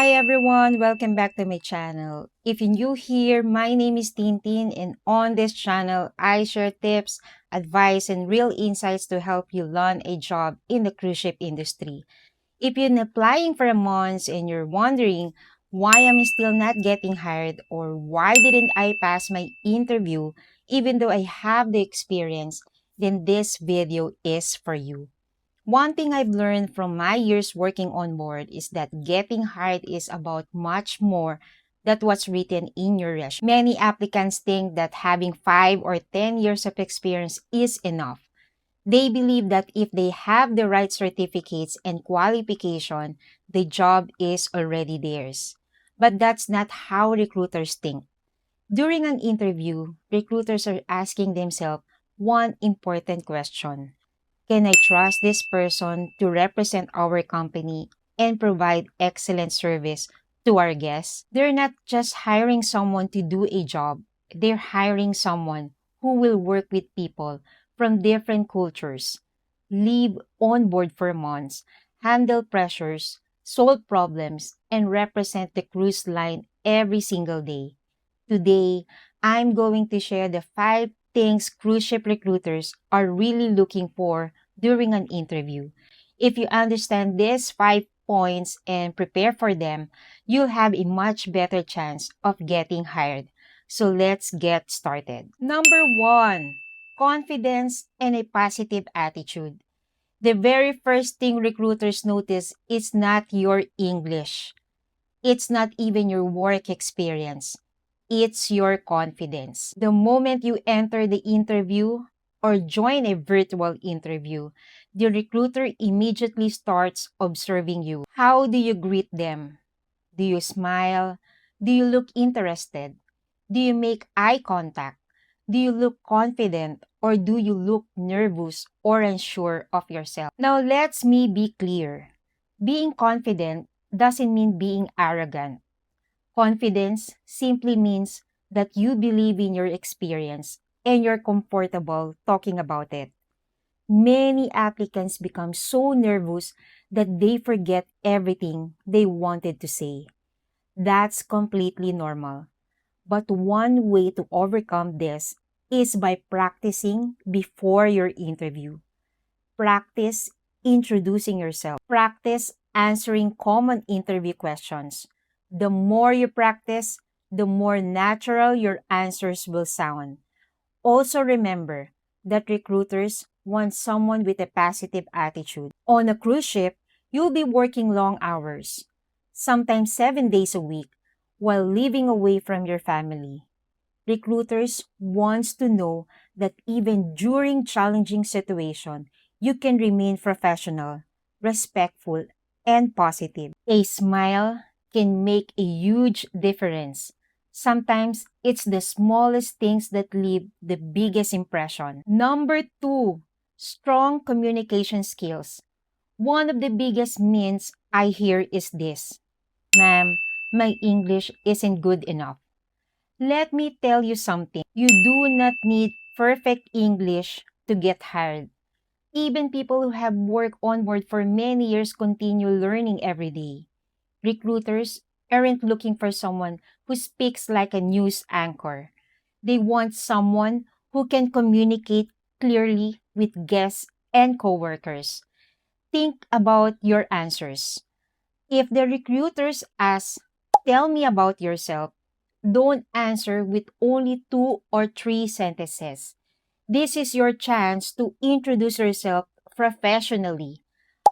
Hi everyone, welcome back to my channel. If you're new here, my name is Tintin and on this channel, I share tips, advice, and real insights to help you land a job in the cruise ship industry. If you're applying for a month and you're wondering why am I still not getting hired or why didn't I pass my interview even though I have the experience, then this video is for you. One thing I've learned from my years working on board is that getting hired is about much more than what's written in your resume. Many applicants think that having 5 or 10 years of experience is enough. They believe that if they have the right certificates and qualification, the job is already theirs. But that's not how recruiters think. During an interview, recruiters are asking themselves one important question. Can I trust this person to represent our company and provide excellent service to our guests? They're not just hiring someone to do a job, they're hiring someone who will work with people from different cultures, live on board for months, handle pressures, solve problems, and represent the cruise line every single day. Today, I'm going to share the 5 things cruise ship recruiters are really looking for during an interview. If you understand these 5 points and prepare for them, you'll have a much better chance of getting hired. So let's get started. Number 1, confidence and a positive attitude. The very first thing recruiters notice is not your English. It's not even your work experience. It's your confidence. The moment you enter the interview or join a virtual interview, the recruiter immediately starts observing you. How do you greet them? Do you smile? Do you look interested? Do you make eye contact? Do you look confident or do you look nervous or unsure of yourself? Now, let's me be clear. Being confident doesn't mean being arrogant. Confidence simply means that you believe in your experience and you're comfortable talking about it. Many applicants become so nervous that they forget everything they wanted to say. That's completely normal. But one way to overcome this is by practicing before your interview. Practice introducing yourself. Practice answering common interview questions. The more you practice, the more natural your answers will sound. Also remember that recruiters want someone with a positive attitude. On a cruise ship, you'll be working long hours, sometimes 7 days a week, while living away from your family. Recruiters wants to know that even during challenging situation, you can remain professional, respectful, and positive. A smile can make a huge difference. Sometimes it's the smallest things that leave the biggest impression. Number 2, strong communication skills. One of the biggest myths I hear is this: Ma'am, my English isn't good enough. Let me tell you something. You do not need perfect English to get hired. Even people who have worked on board for many years continue learning every day. Recruiters aren't looking for someone who speaks like a news anchor. They want someone who can communicate clearly with guests and coworkers. Think about your answers. If the recruiters ask, "Tell me about yourself," don't answer with only 2 or 3 sentences. This is your chance to introduce yourself professionally.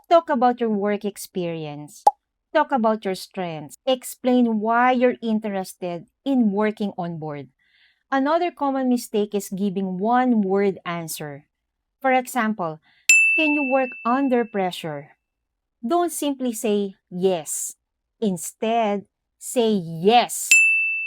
Talk about your work experience. Talk about your strengths. Explain why you're interested in working on board. Another common mistake is giving one word answer. For example, can you work under pressure? Don't simply say yes. Instead, say yes.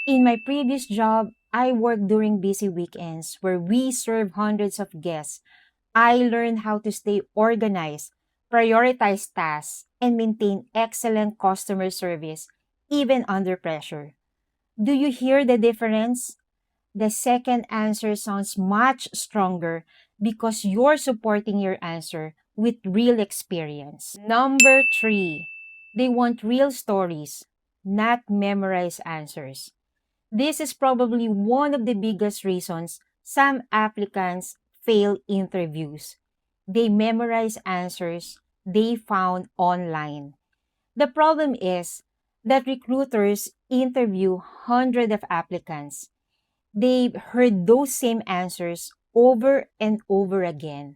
In my previous job, I worked during busy weekends where we serve hundreds of guests. I learned how to stay organized, prioritize tasks, and maintain excellent customer service even under pressure. Do you hear the difference? The second answer sounds much stronger because you're supporting your answer with real experience. Number 3, they want real stories, not memorize answers. This is probably one of the biggest reasons some applicants fail interviews. They memorize answers they found online. The problem is that recruiters interview hundreds of applicants. They've heard those same answers over and over again.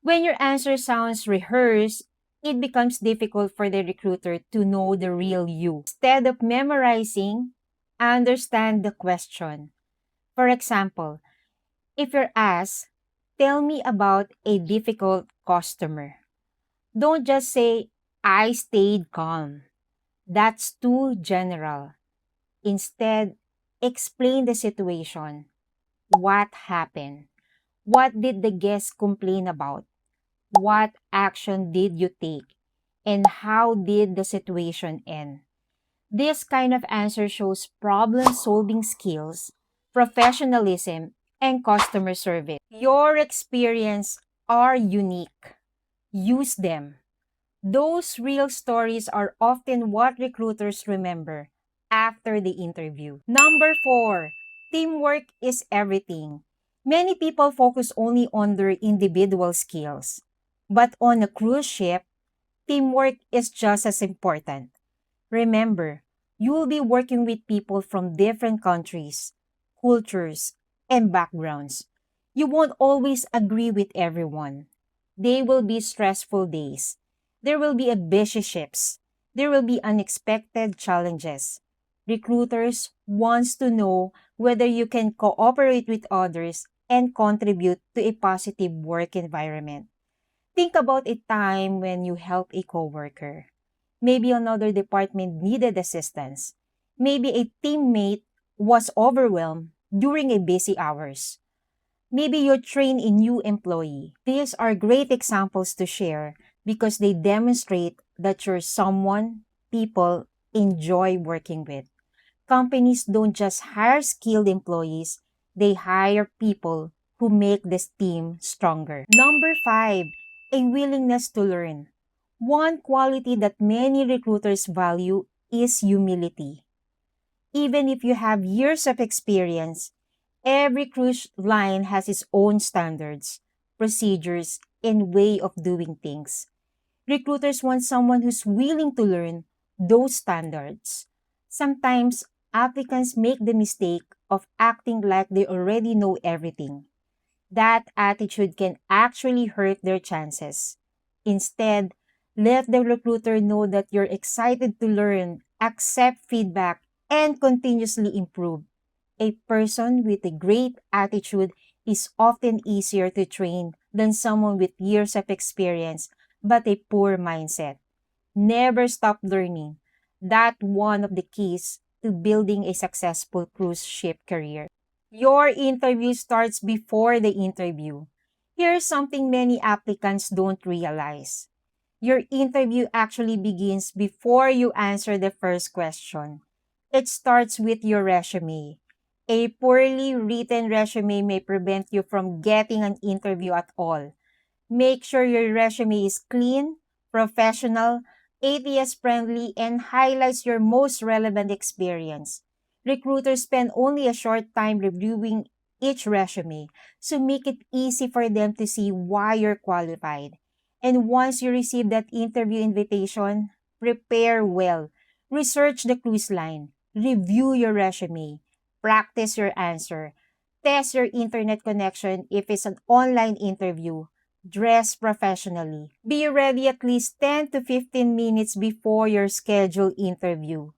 When your answer sounds rehearsed, it becomes difficult for the recruiter to know the real you. Instead of memorizing, understand the question. For example, if you're asked, tell me about a difficult customer. Don't just say, I stayed calm. That's too general. Instead, explain the situation. What happened? What did the guest complain about? What action did you take? And how did the situation end? This kind of answer shows problem solving skills, professionalism, and customer service. Your experience are unique. Use them. Those real stories are often what recruiters remember after the interview. Number 4, teamwork is everything. Many people focus only on their individual skills. But on a cruise ship, teamwork is just as important. Remember, you will be working with people from different countries, cultures, and backgrounds. You won't always agree with everyone. They will be stressful days. There will be busy ships. There will be unexpected challenges. Recruiters wants to know whether you can cooperate with others and contribute to a positive work environment. Think about a time when you helped a coworker. Maybe another department needed assistance. Maybe a teammate was overwhelmed during a busy hours. Maybe you train a new employee. These are great examples to share because they demonstrate that you're someone people enjoy working with. Companies don't just hire skilled employees, they hire people who make this team stronger. Number 5, a willingness to learn. One quality that many recruiters value is humility. Even if you have years of experience, every cruise line has its own standards, procedures, and way of doing things. Recruiters want someone who's willing to learn those standards. Sometimes applicants make the mistake of acting like they already know everything. That attitude can actually hurt their chances. Instead, let the recruiter know that you're excited to learn, accept feedback, and continuously improve. A person with a great attitude is often easier to train than someone with years of experience but a poor mindset. Never stop learning. That's one of the keys to building a successful cruise ship career. Your interview starts before the interview. Here's something many applicants don't realize. Your interview actually begins before you answer the first question. It starts with your resume. A poorly written resume may prevent you from getting an interview at all. Make sure your resume is clean, professional, ATS friendly, and highlights your most relevant experience. Recruiters spend only a short time reviewing each resume, so make it easy for them to see why you're qualified. And once you receive that interview invitation, prepare well. Research the cruise line, review your resume, practice your answer, test your internet connection if it's an online interview. Dress professionally. Be ready at least 10 to 15 minutes before your scheduled interview.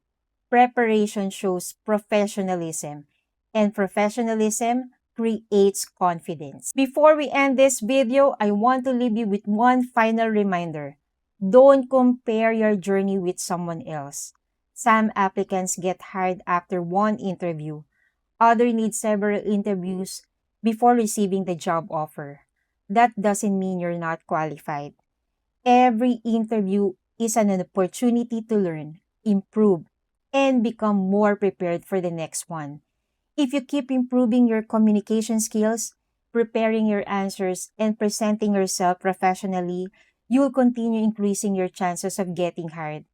Preparation shows professionalism, and professionalism creates confidence. Before we end this video, I want to leave you with one final reminder. Don't compare your journey with someone else. Some applicants get hired after one interview. Others need several interviews before receiving the job offer. That doesn't mean you're not qualified. Every interview is an opportunity to learn, improve, and become more prepared for the next one. If you keep improving your communication skills, preparing your answers, and presenting yourself professionally, you'll continue increasing your chances of getting hired.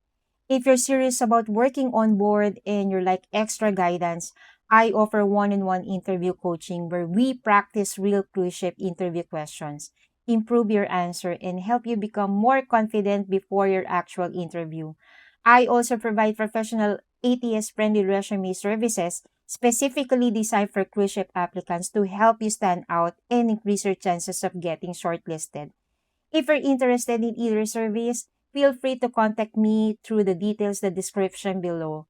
If you're serious about working on board and you're like extra guidance, I offer one-on-one interview coaching where we practice real cruise ship interview questions, improve your answer, and help you become more confident before your actual interview. I also provide professional ATS-friendly resume services specifically designed for cruise ship applicants to help you stand out and increase your chances of getting shortlisted. If you're interested in either service, feel free to contact me through the details in the description below.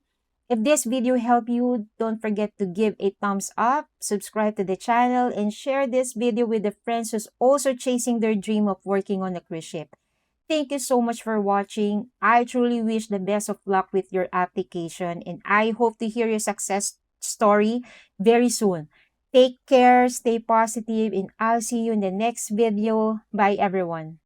If this video helped you, don't forget to give a thumbs up, subscribe to the channel, and share this video with the friends who's also chasing their dream of working on a cruise ship. Thank you so much for watching. I truly wish the best of luck with your application, and I hope to hear your success story very soon. Take care, stay positive, and I'll see you in the next video. Bye everyone.